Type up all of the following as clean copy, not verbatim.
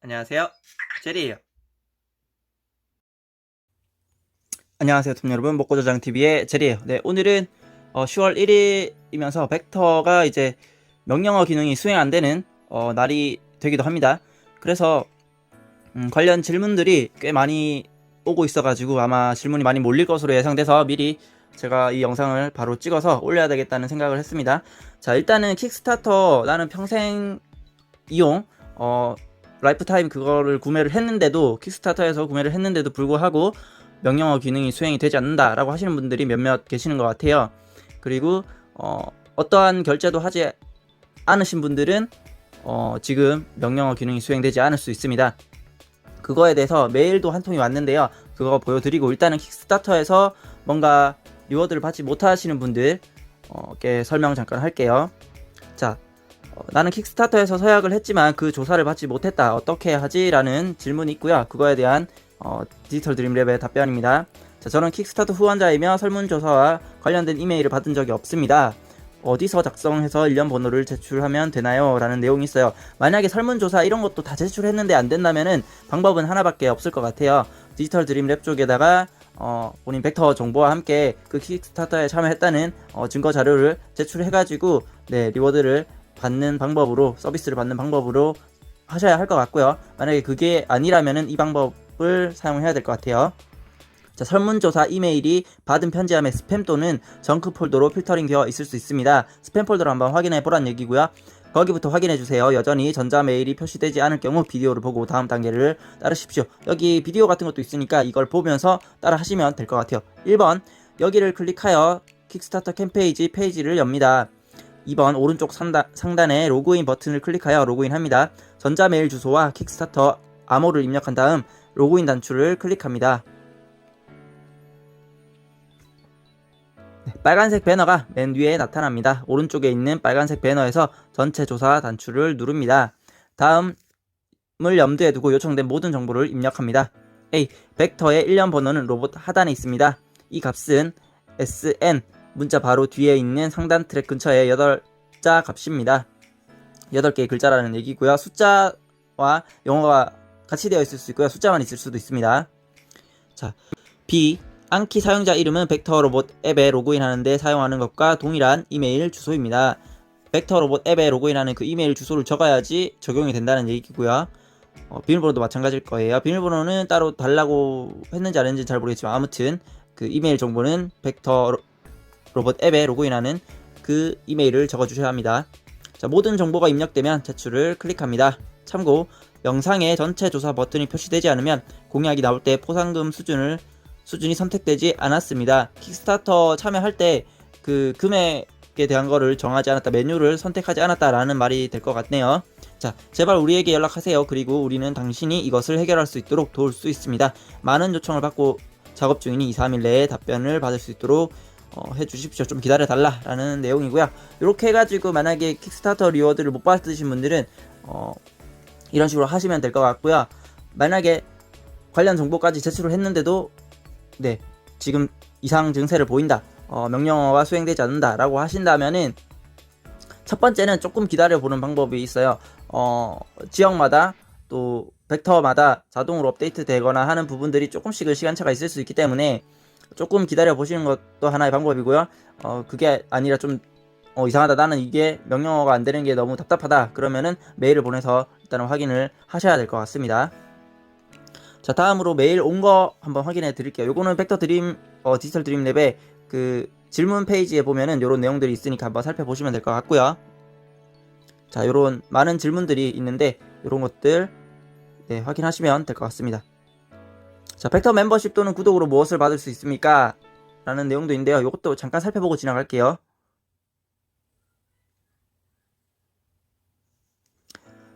안녕하세요. 제리예요. 안녕하세요, 톰 여러분. 먹고저장TV의 제리예요. 네, 오늘은 10월 1일이면서 벡터가 이제 명령어 기능이 수행 안 되는 날이 되기도 합니다. 그래서 관련 질문들이 꽤 많이 오고 있어가지고 아마 질문이 많이 몰릴 것으로 예상돼서 미리 제가 이 영상을 바로 찍어서 올려야 되겠다는 생각을 했습니다. 자, 일단은 킥스타터 나는 평생 이용 라이프타임 그거를 구매를 했는데도, 킥스타터에서 구매를 했는데도 불구하고 명령어 기능이 수행이 되지 않는다 라고 하시는 분들이 몇몇 계시는 것 같아요. 그리고 어떠한 결제도 하지 않으신 분들은 지금 명령어 기능이 수행되지 않을 수 있습니다. 그거에 대해서 메일도 한 통이 왔는데요, 그거 보여드리고 일단은 킥스타터에서 뭔가 리워드를 받지 못하시는 분들께 설명 잠깐 할게요. 자, 나는 킥스타터에서 서약을 했지만 그 조사를 받지 못했다, 어떻게 하지? 라는 질문이 있고요. 그거에 대한 디지털 드림랩의 답변입니다. 자, 저는 킥스타터 후원자이며 설문조사와 관련된 이메일을 받은 적이 없습니다. 어디서 작성해서 일련 번호를 제출하면 되나요? 라는 내용이 있어요. 만약에 설문조사 이런 것도 다 제출했는데 안 된다면은 방법은 하나밖에 없을 것 같아요. 디지털 드림랩 쪽에다가 본인 벡터 정보와 함께 그 킥스타터에 참여했다는 증거 자료를 제출해가지고 리워드를 받는 방법으로, 서비스를 받는 방법으로 하셔야 할 것 같고요. 만약에 그게 아니라면은 이 방법을 사용해야 될 것 같아요. 자, 설문조사 이메일이 받은 편지함의 스팸 또는 정크 폴더로 필터링 되어 있을 수 있습니다. 스팸 폴더로 한번 확인해 보란 얘기고요. 거기부터 확인해 주세요. 여전히 전자 메일이 표시되지 않을 경우 비디오를 보고 다음 단계를 따르십시오. 여기 비디오 같은 것도 있으니까 이걸 보면서 따라 하시면 될 것 같아요. 1번, 여기를 클릭하여 킥스타터 캠페이지 페이지를 엽니다. 2번, 오른쪽 상단에 로그인 버튼을 클릭하여 로그인 합니다. 전자메일 주소와 킥스타터 암호를 입력한 다음 로그인 단추를 클릭합니다. 빨간색 배너가 맨 위에 나타납니다. 오른쪽에 있는 빨간색 배너에서 전체 조사 단추를 누릅니다. 다음을 염두에 두고 요청된 모든 정보를 입력합니다. A. 벡터의 일련 번호는 로봇 하단에 있습니다. 이 값은 SN, 문자 바로 뒤에 있는 상단 트랙 근처의 8자 값입니다. 8개의 글자라는 얘기고요. 숫자와 영어가 같이 되어 있을 수 있고요. 숫자만 있을 수도 있습니다. 자, B. 안키 사용자 이름은 벡터 로봇 앱에 로그인하는데 사용하는 것과 동일한 이메일 주소입니다. 벡터 로봇 앱에 로그인하는 그 이메일 주소를 적어야지 적용이 된다는 얘기고요. 비밀번호도 마찬가지일 거예요. 비밀번호는 따로 달라고 했는지 안 했는지 잘 모르겠지만 아무튼 그 이메일 정보는 벡터 로봇 앱에 로그인하는 그 이메일을 적어주셔야 합니다. 자, 모든 정보가 입력되면 제출을 클릭합니다. 참고, 영상에 전체 조사 버튼이 표시되지 않으면 공약이 나올 때 포상금 수준이 선택되지 않았습니다. 킥스타터 참여할 때 그 금액에 대한 거를 정하지 않았다, 메뉴를 선택하지 않았다라는 말이 될 것 같네요. 자, 제발 우리에게 연락하세요. 그리고 우리는 당신이 이것을 해결할 수 있도록 도울 수 있습니다. 많은 요청을 받고 작업 중이니 2-3일 내에 답변을 받을 수 있도록 해주십시오. 좀 기다려달라 라는 내용이고요. 이렇게 해가지고 만약에 킥스타터 리워드를 못 받으신 분들은 이런 식으로 하시면 될 것 같고요. 만약에 관련 정보까지 제출을 했는데도 지금 이상 증세를 보인다, 명령어가 수행되지 않는다 라고 하신다면은 첫 번째는 조금 기다려보는 방법이 있어요. 지역마다 또 벡터마다 자동으로 업데이트 되거나 하는 부분들이 조금씩은 시간차가 있을 수 있기 때문에 조금 기다려 보시는 것도 하나의 방법이고요. 그게 아니라 좀 이상하다, 나는 이게 명령어가 안 되는 게 너무 답답하다, 그러면은 메일을 보내서 일단은 확인을 하셔야 될 것 같습니다. 자, 다음으로 메일 온 거 한번 확인해 드릴게요. 요거는 벡터 드림 디지털 드림랩의 그 질문 페이지에 보면은 요런 내용들이 있으니까 한번 살펴보시면 될 것 같고요. 자, 요런 많은 질문들이 있는데 요런 것들 확인하시면 될 것 같습니다. 자, 벡터 멤버십 또는 구독으로 무엇을 받을 수 있습니까? 라는 내용도 있는데요. 이것도 잠깐 살펴보고 지나갈게요.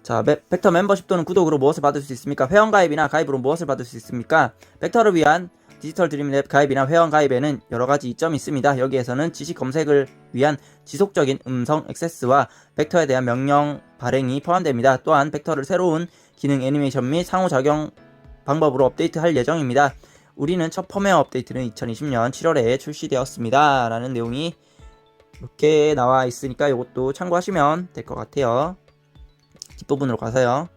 자, 벡터 멤버십 또는 구독으로 무엇을 받을 수 있습니까? 회원가입이나 가입으로 무엇을 받을 수 있습니까? 벡터를 위한 디지털 드림랩 가입이나 회원 가입에는 여러가지 이점이 있습니다. 여기에서는 지식 검색을 위한 지속적인 음성 액세스와 벡터에 대한 명령 발행이 포함됩니다. 또한 벡터를 새로운 기능 애니메이션 및 상호작용 방법으로 업데이트할 예정입니다. 우리는 첫 펌웨어 업데이트는 2020년 7월에 출시되었습니다. 라는 내용이 이렇게 나와 있으니까 이것도 참고하시면 될 것 같아요. 뒷부분으로 가서요.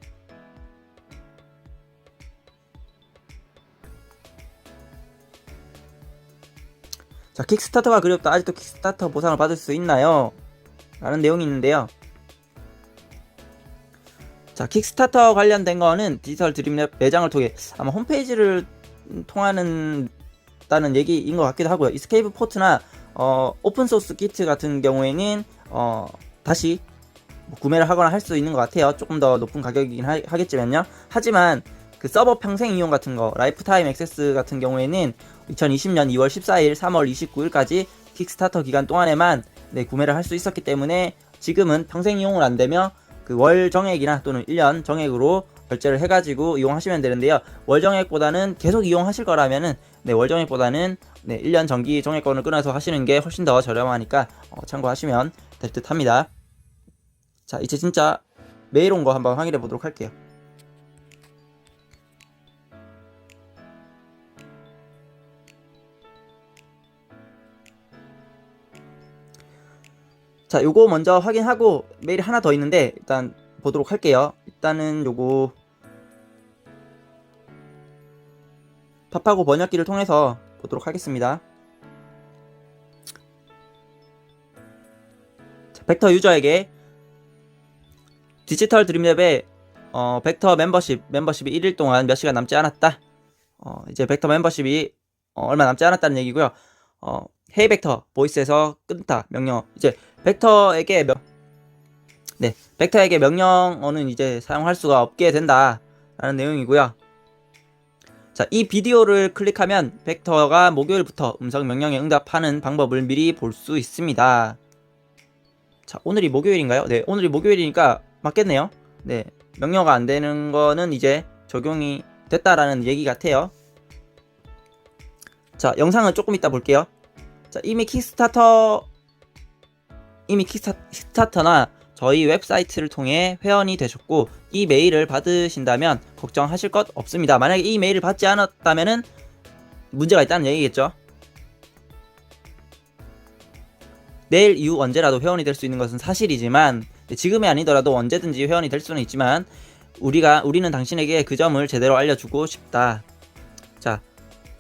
자, 킥스타터가 그리웠다. 아직도 킥스타터 보상을 받을 수 있나요? 라는 내용이 있는데요. 자, 킥스타터 관련된 거는 디지털 드림랩 매장을 통해 아마 홈페이지를 통하는 다는 얘기인 것 같기도 하고요. 이스케이프 포트나 오픈소스 키트 같은 경우에는 다시 구매를 하거나 할 수 있는 것 같아요. 조금 더 높은 가격이긴 하겠지만요. 하지만 그 서버 평생 이용 같은 거, 라이프타임 액세스 같은 경우에는 2020년 2월 14일, 3월 29일까지 킥스타터 기간 동안에만 구매를 할 수 있었기 때문에 지금은 평생 이용을 안 되며 그 월 정액이나 또는 1년 정액으로 결제를 해가지고 이용하시면 되는데요. 월 정액보다는 계속 이용하실 거라면은 월 정액보다는 1년 정기 정액권을 끊어서 하시는 게 훨씬 더 저렴하니까 참고하시면 될 듯 합니다. 자, 이제 진짜 메일 온 거 한번 확인해 보도록 할게요. 자, 요거 먼저 확인하고 메일이 하나 더 있는데 일단 보도록 할게요. 일단은 요거 팝하고 번역기를 통해서 보도록 하겠습니다. 자, 벡터 유저에게 디지털 드림랩의 벡터 멤버십이 1일 동안 몇 시간 남지 않았다. 이제 벡터 멤버십이 얼마 남지 않았다는 얘기고요. 헤이 벡터 보이스에서 끊다 명령. 이제 벡터에게 명령어는 이제 사용할 수가 없게 된다라는 내용이고요. 자, 이 비디오를 클릭하면 벡터가 목요일부터 음성 명령에 응답하는 방법을 미리 볼 수 있습니다. 자, 오늘이 목요일인가요? 네, 오늘이 목요일이니까 맞겠네요. 네, 명령어가 안 되는 거는 이제 적용이 됐다라는 얘기 같아요. 자, 영상은 조금 이따 볼게요. 자, 이미 킥스타터나 저희 웹사이트를 통해 회원이 되셨고 이 메일을 받으신다면 걱정하실 것 없습니다. 만약에 이 메일을 받지 않았다면은 문제가 있다는 얘기겠죠. 내일 이후 언제라도 회원이 될 수 있는 것은 사실이지만 지금이 아니더라도 언제든지 회원이 될 수는 있지만 우리는 당신에게 그 점을 제대로 알려주고 싶다. 자,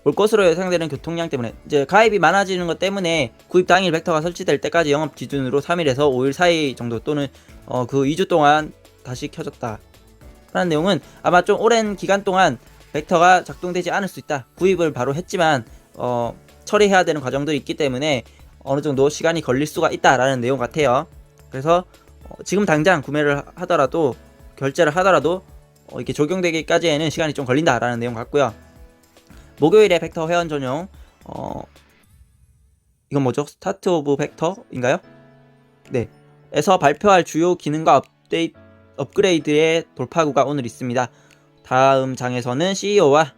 올 것으로 예상되는 교통량 때문에 이제 가입이 많아지는 것 때문에 구입 당일 벡터가 설치될 때까지 영업 기준으로 3일에서 5일 사이 정도 또는 그 2주 동안 다시 켜졌다 라는 내용은 아마 좀 오랜 기간 동안 벡터가 작동되지 않을 수 있다. 구입을 바로 했지만 처리해야 되는 과정들이 있기 때문에 어느 정도 시간이 걸릴 수가 있다라는 내용 같아요. 그래서 지금 당장 구매를 하더라도 결제를 하더라도 이렇게 적용되기까지에는 시간이 좀 걸린다라는 내용 같고요. 목요일에 벡터 회원 전용 이건 뭐죠? 스타트 오브 벡터인가요? 네, 에서 발표할 주요 기능과 업그레이드의 돌파구가 오늘 있습니다. 다음 장에서는 CMO와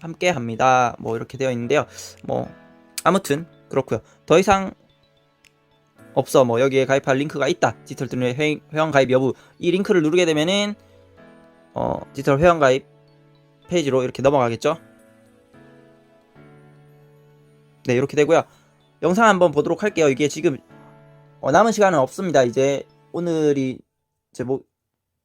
함께 합니다. 뭐 이렇게 되어 있는데요. 뭐 아무튼 그렇고요. 더 이상 없어. 뭐 여기에 가입할 링크가 있다. 디지털 드림랩 회원 가입 여부. 이 링크를 누르게 되면은 디지털 회원 가입 페이지로 이렇게 넘어가겠죠. 네, 이렇게 되고요. 영상 한번 보도록 할게요. 이게 지금 남은 시간은 없습니다. 이제 오늘이 이제 뭐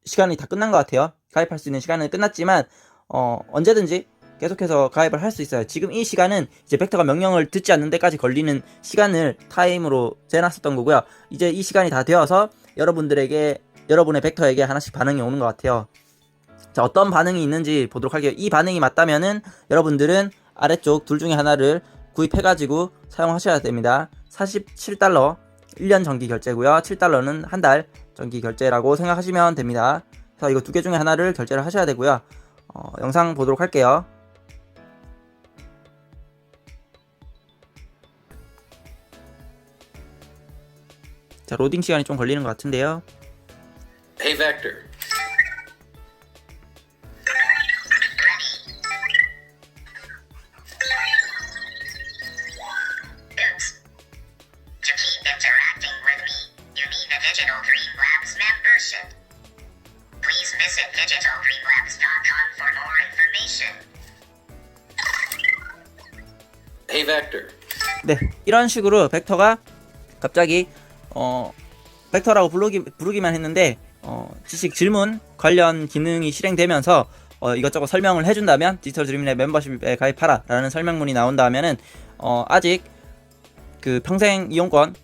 시간이 다 끝난 것 같아요. 가입할 수 있는 시간은 끝났지만 언제든지 계속해서 가입을 할 수 있어요. 지금 이 시간은 이제 벡터가 명령을 듣지 않는 데까지 걸리는 시간을 타임으로 재놨었던 거고요. 이제 이 시간이 다 되어서 여러분의 벡터에게 하나씩 반응이 오는 것 같아요. 자, 어떤 반응이 있는지 보도록 할게요. 이 반응이 맞다면은 여러분들은 아래쪽 둘 중에 하나를 구입해가지고 사용하셔야 됩니다. 47달러 1년 정기 결제고요. 7달러는 한 달 정기 결제라고 생각하시면 됩니다. 그래서 이거 두 개 중에 하나를 결제를 하셔야 되고요. 영상 보도록 할게요. 자, 로딩 시간이 좀 걸리는 것 같은데요. Hey Vector. To keep interacting with me, you need a Digital Dream Labs membership. Please visit digitaldreamlabs.com for more information. Hey Vector. 네, 이런 식으로 벡터가 갑자기 벡터라고 부르기만 했는데 지식 질문 관련 기능이 실행되면서 이것저것 설명을 해준다면 디지털 드림랩 멤버십에 가입하라 라는 설명문이 나온다면은 아직 그 평생 이용권이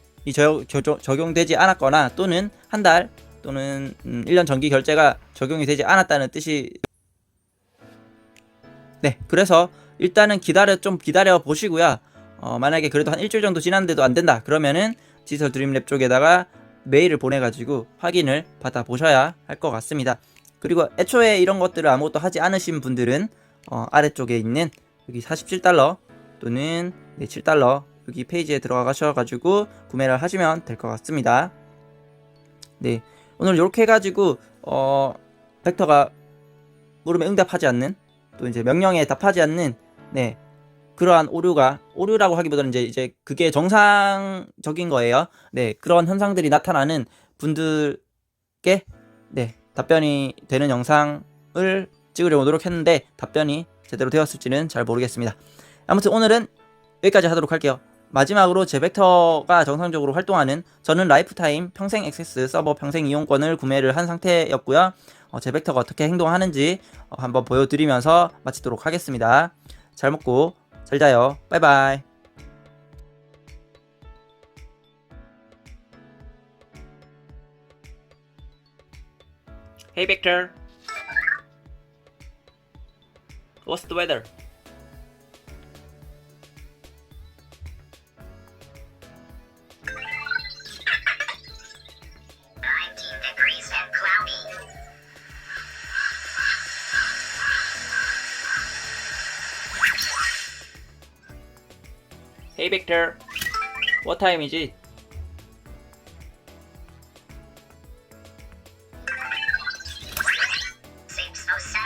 적용되지 않았거나 또는 한 달 또는 1년 정기 결제가 적용이 되지 않았다는 뜻이. 네, 그래서 일단은 좀 기다려 보시고요. 만약에 그래도 한 일주일 정도 지났는데도 안 된다 그러면은 디지털 드림랩 쪽에다가 메일을 보내가지고 확인을 받아 보셔야 할 것 같습니다. 그리고 애초에 이런 것들을 아무것도 하지 않으신 분들은 아래쪽에 있는 여기 47달러 또는 7달러 여기 페이지에 들어가셔가지고 구매를 하시면 될 것 같습니다. 네, 오늘 이렇게 해가지고 벡터가 물음에 응답하지 않는 또 이제 명령에 답하지 않는 네 그러한 오류라고 하기보다는 이제 그게 정상적인 거예요. 네, 그런 현상들이 나타나는 분들께 네 답변이 되는 영상을 찍으려고 노력했는데 답변이 제대로 되었을지는 잘 모르겠습니다. 아무튼 오늘은 여기까지 하도록 할게요. 마지막으로 제 벡터가 정상적으로 활동하는, 저는 라이프타임 평생 액세스 서버 평생 이용권을 구매를 한 상태였고요. 제 벡터가 어떻게 행동하는지 한번 보여드리면서 마치도록 하겠습니다. 잘 먹고 잘 자요. 바이바이. Hey Victor, what's the weather? 19 degrees and cloudy. Hey Victor, what time is it? Seems so 7.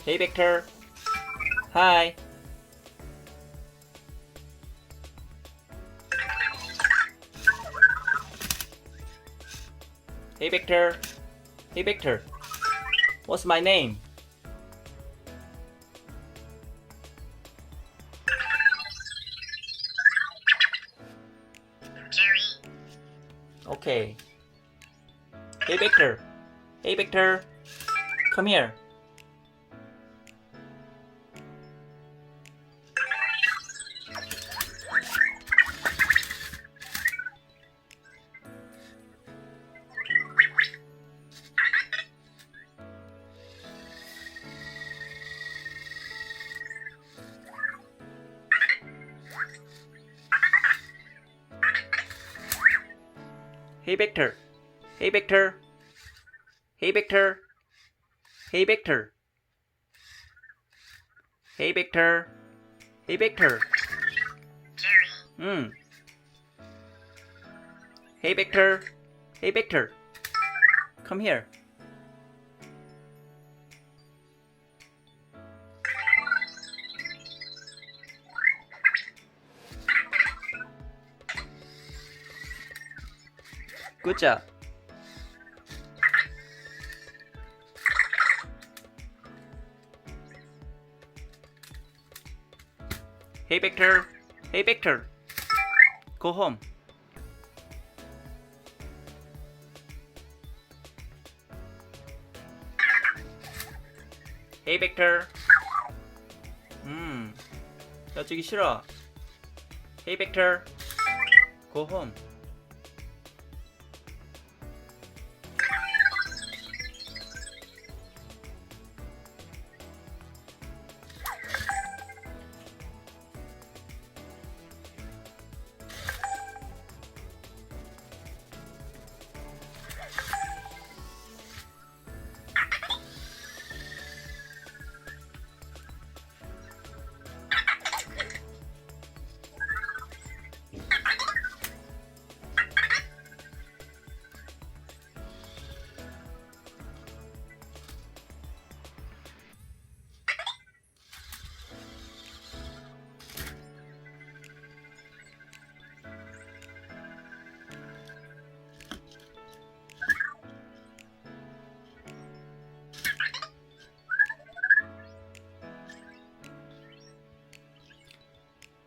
Hey Victor, hi. Hey Victor, hey Victor, what's my name? Jerry. Okay. Hey Victor, hey Victor, come here. Hey Victor, hey Victor, hey Victor, hey Victor, hey Victor, hey Victor. Jerry. Hey Victor, hey Victor, come here. Good job. Hey Victor, hey Victor, go home. Hey Victor. 여쭈기 싫어. Hey Victor, go home.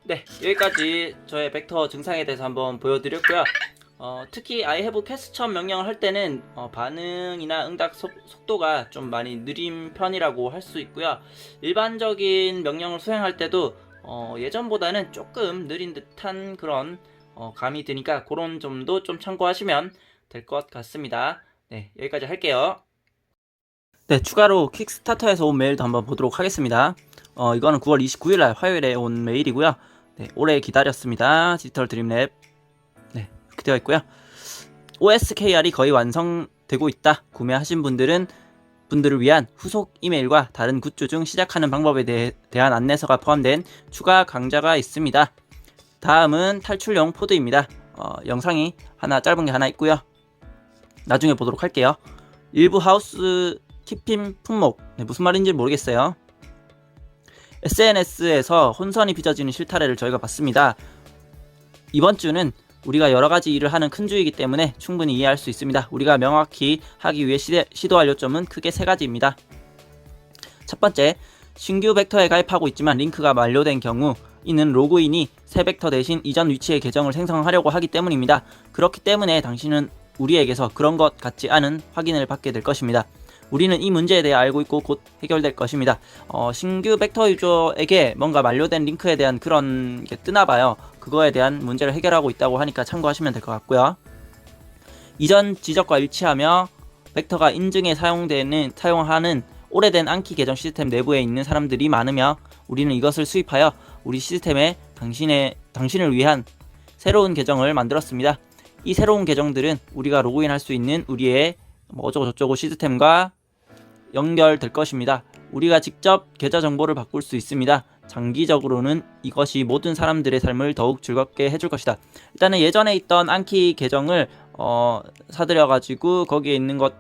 네, 여기까지 저의 벡터 증상에 대해서 한번 보여드렸고요. 특히 I have 퀘스천 명령을 할 때는 반응이나 응답 속도가 좀 많이 느린 편이라고 할 수 있고요. 일반적인 명령을 수행할 때도 예전보다는 조금 느린 듯한 그런 감이 드니까 그런 점도 좀 참고하시면 될 것 같습니다. 네, 여기까지 할게요. 네, 추가로 킥스타터에서 온 메일도 한번 보도록 하겠습니다. 이거는 9월 29일날 화요일에 온 메일이고요. 네, 오래 기다렸습니다. 디지털 드림랩. 네, 이렇게 되어 있고요. OSKR이 거의 완성되고 있다. 구매하신 분들을 위한 후속 이메일과 다른 굿즈 중 시작하는 방법에 대한 안내서가 포함된 추가 강좌가 있습니다. 다음은 탈출용 포드입니다. 영상이 짧은 게 하나 있고요. 나중에 보도록 할게요. 일부 하우스 키핑 품목, 네, 무슨 말인지 모르겠어요. SNS에서 혼선이 빚어지는 실타래를 저희가 봤습니다. 이번 주는 우리가 여러가지 일을 하는 큰 주이기 때문에 충분히 이해할 수 있습니다. 우리가 명확히 하기 위해 시도할 요점은 크게 3가지입니다. 첫 번째, 신규 벡터에 가입하고 있지만 링크가 만료된 경우 이는 로그인이 새 벡터 대신 이전 위치의 계정을 생성하려고 하기 때문입니다. 그렇기 때문에 당신은 우리에게서 그런 것 같지 않은 확인을 받게 될 것입니다. 우리는 이 문제에 대해 알고 있고 곧 해결될 것입니다. 신규 벡터 유저에게 뭔가 만료된 링크에 대한 그런 게 뜨나봐요. 그거에 대한 문제를 해결하고 있다고 하니까 참고하시면 될 것 같고요. 이전 지적과 일치하며 벡터가 인증에 사용하는 오래된 안키 계정 시스템 내부에 있는 사람들이 많으며 우리는 이것을 수입하여 우리 시스템에 당신을 위한 새로운 계정을 만들었습니다. 이 새로운 계정들은 우리가 로그인할 수 있는 우리의 어쩌고저쩌고 시스템과 연결될 것입니다. 우리가 직접 계좌 정보를 바꿀 수 있습니다. 장기적으로는 이것이 모든 사람들의 삶을 더욱 즐겁게 해줄 것이다. 일단은 예전에 있던 안키 계정을 사들여가지고 거기에 있는 것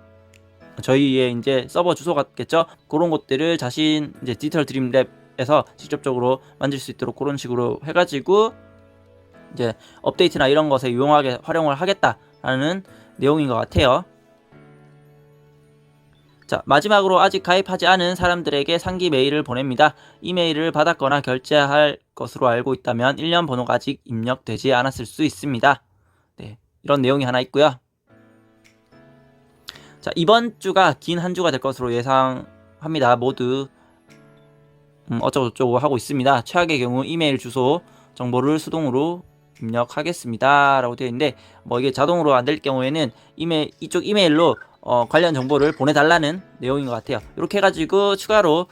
저희의 이제 서버 주소 같겠죠. 그런 것들을 자신 이제 디지털 드림랩에서 직접적으로 만질 수 있도록 그런 식으로 해가지고 이제 업데이트나 이런 것에 유용하게 활용을 하겠다라는 내용인 것 같아요. 자, 마지막으로 아직 가입하지 않은 사람들에게 상기 메일을 보냅니다. 이메일을 받았거나 결제할 것으로 알고 있다면 1년 번호가 아직 입력되지 않았을 수 있습니다. 네, 이런 내용이 하나 있고요. 자, 이번 주가 긴 한 주가 될 것으로 예상합니다. 모두 어쩌고저쩌고 하고 있습니다. 최악의 경우 이메일 주소 정보를 수동으로 입력하겠습니다 라고 되어 있는데 이게 자동으로 안 될 경우에는 이쪽 이메일로 관련 정보를 보내달라는 내용인 것 같아요. 이렇게 해가지고 추가로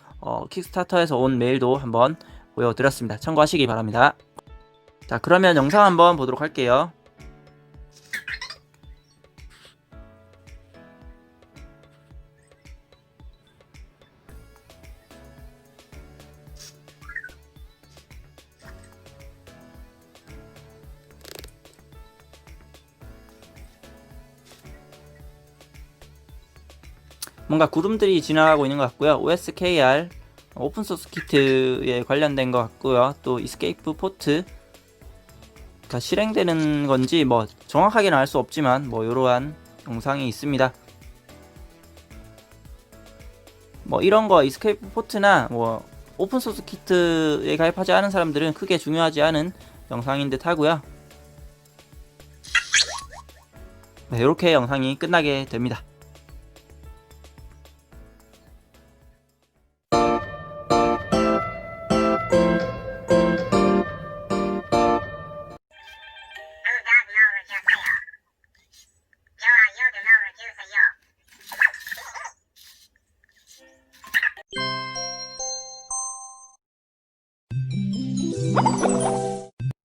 킥스타터에서 온 메일도 한번 보여드렸습니다. 참고하시기 바랍니다. 자, 그러면 영상 한번 보도록 할게요. 뭔가 구름들이 지나가고 있는 것 같고요. OSKR 오픈소스 키트에 관련된 것 같고요. 또 이스케이프 포트가 실행되는 건지 정확하게는 알 수 없지만 이러한 영상이 있습니다. 이런 거 이스케이프 포트나 오픈소스 키트에 가입하지 않은 사람들은 크게 중요하지 않은 영상인 듯 하고요. 네, 이렇게 영상이 끝나게 됩니다.